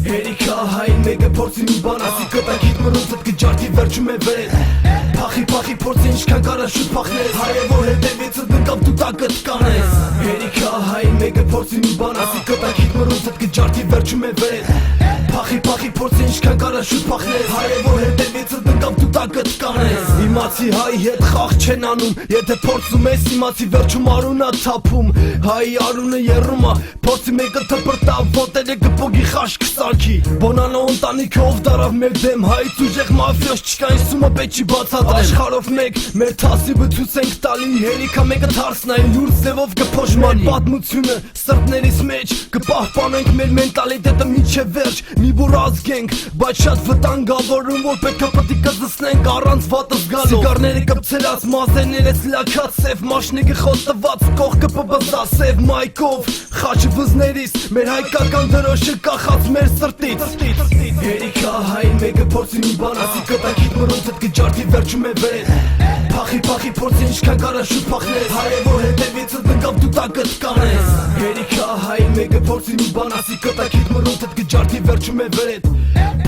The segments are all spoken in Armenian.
Երիքա հայն մեկը փորձի մի բան ասի կտակիտ մրոզդ կջարդի վերջում է վեր Փախի փորձի ինչքան կարա շուտ փախնես Հայը որ հետևիցդ նկավ դու տակդ կանես Երիքա հայն մեկը փորձի մի բան ասի կտակիտ մրոզդ կջարդի վերջում է վեր Փախի փորձի ինչքան կարա շուտ փախնես Հայը որ հետևիցդ նկավ դու տակդ կանես Իմացի հայի հետ խաղ չեն անում Եթե փորձում ես իմացի վերջում արունա թափում Հայի արունը երում ա Փորձի մեկը թպրտա ոտերը կպոգի խաշկ սարքի Բոնանո ընտանիքը ով դարավ մեր դեմ Հայից ուժեղ մաֆիոս չկա ինսումը պեչի բացատրեմ Աշխարով մեկ մեր թասիվը ցույց ենք տալի Երիքա մեկը թարսնային լուր ձևով կփոշմանի Պատմությունը սրտներիս մեջ կպահպանենք մեր մենտալիտետը միջև վերջ Մի բուր ազգենք, բայց շատ վտանգավորում որ պետք է պտիկը զսնենք առանց վատը զգալով Սիգարները կպցրած, մազերներս լաքած, սև մաշնիկը խոստված, կողքը պբզա, սև մայքով Խաչը վզներիս, մեր հայկական դրոշը կախած մեր սրտից Երիքա հայն մեկը փորձի մի բան ասի կտակիտ մրոզդ կջարդի վերջում է վեր Փախի փորձի ինչքան կարա շուտ փախնես Հայը որ հետևիցդ նկավ դու տակդ կանես Երիքա հայն մեկը փորձի մի բան ասի կտակիտ մրոզդ կջարդի վերջում է վեր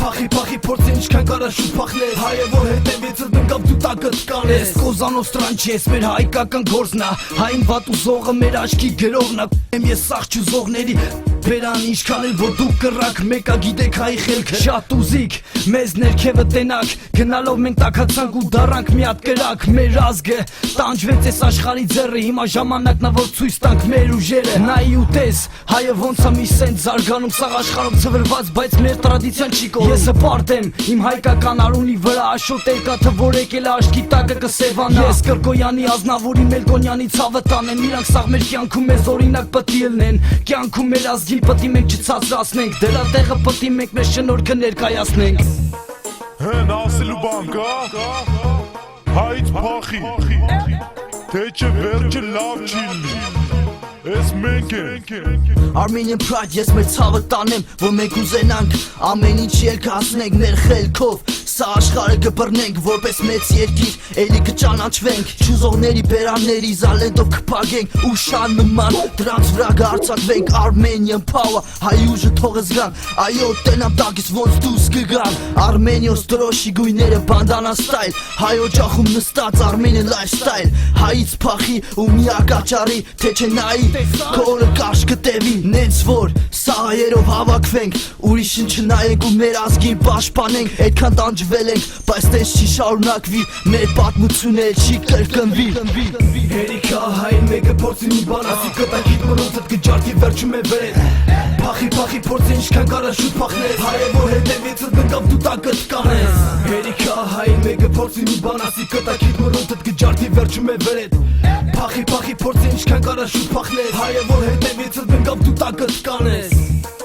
Փախի փորձի ինչքան կարա շուտ փախնես Հայը որ հետևիցդ նկավ դու տակդ կանես Կոզանոստրան չես մեր հայկական գործնա Հայն վատ ուզողը մեր աչքի գրողնա Ես սաղ չուզողների Բերան ինչքան էլ որ դուք կռակ մեկա գիտեք հայի խելքը Շատ ուզիք մեզ ներքևը տենակ Գնալով մենք տակացանք ու դարանք մի հատ կրակ Մեր ազգը տանջվեց ես աշխարի ձեռը Հիմա ժամանակն ա որ ցույց տանք մեր ուժերը Նայի ու տես հայը ոնց ա մի սենց զարգանում Սաղ աշխարհով ցվրված բայց մեր տրադիցիան չի կորում Ես հպարտ եմ իմ հայկական արունի վրա Աշոտ երկաթը որ եկել ա աշկի տակը կսևանա Ես Կրկոյանի Ազնավուրի Մելկոնյանի ցավը տանեմ Իրանք սաղ մեր կյանքում մեզ օրինակ պտի ելնեն Կյանքում մեր ազգին պտի մենք չցածրացնենք Դրա տեղը պտի մենք մեր շնորհքը ներկայացնենք Հեն ասելու բան կա Հայց փախի Թե չէ վերջը լավ չի լինի Ես մենք ենք Armenian Pride ես մեր ցավը տանեմ Որ մենք ուզենանք ամեն ինչ երկացնենք մեր խելքով Սա աշխարհը կբռնենք որպես մեծ երկիր Էլի կճանաչվենք Չուզողների բերանների զալենտով կփակենք Ու շան նման դրանց վրա կհարձակվենք Armenian Power հայ ուժը թող զգան Այո տենամ տակից ոնց դուրս կգան Armenios դրոշի գույները բանդանա ստայլ Հայ օջախում նստած Armenian lifestyle Հայից փախի ու միակ աճարի Թե չէ նայի Քորը կարշ կտևի նենց որ Սա հայերով հավաքվենք Ուրիշին չնայենք ու մեր ազգին պաշտպանենք Այդքան տանջվել ենք Բայց տես չի շարունակվի Մեր պատմությունը չի կրկնվի Երիքա հայն մեկը փորձի մի բան ասի կտակիտ մրոզդ կջարդի վերջում է վեր Փախի փորձի ինչքան կարա շուտ փախնես Հայը որ հետևիցդ նկավ դու տակդ կանես Երիքա հայն մեկը փորձի մի բան ասի կտակիտ մրոզդ կջարդի վերջում է վեր Փախի փորձի ինչքան կարա շուտ փախնես Հայը որ հետևիցդ նկավ դու տակդ կանես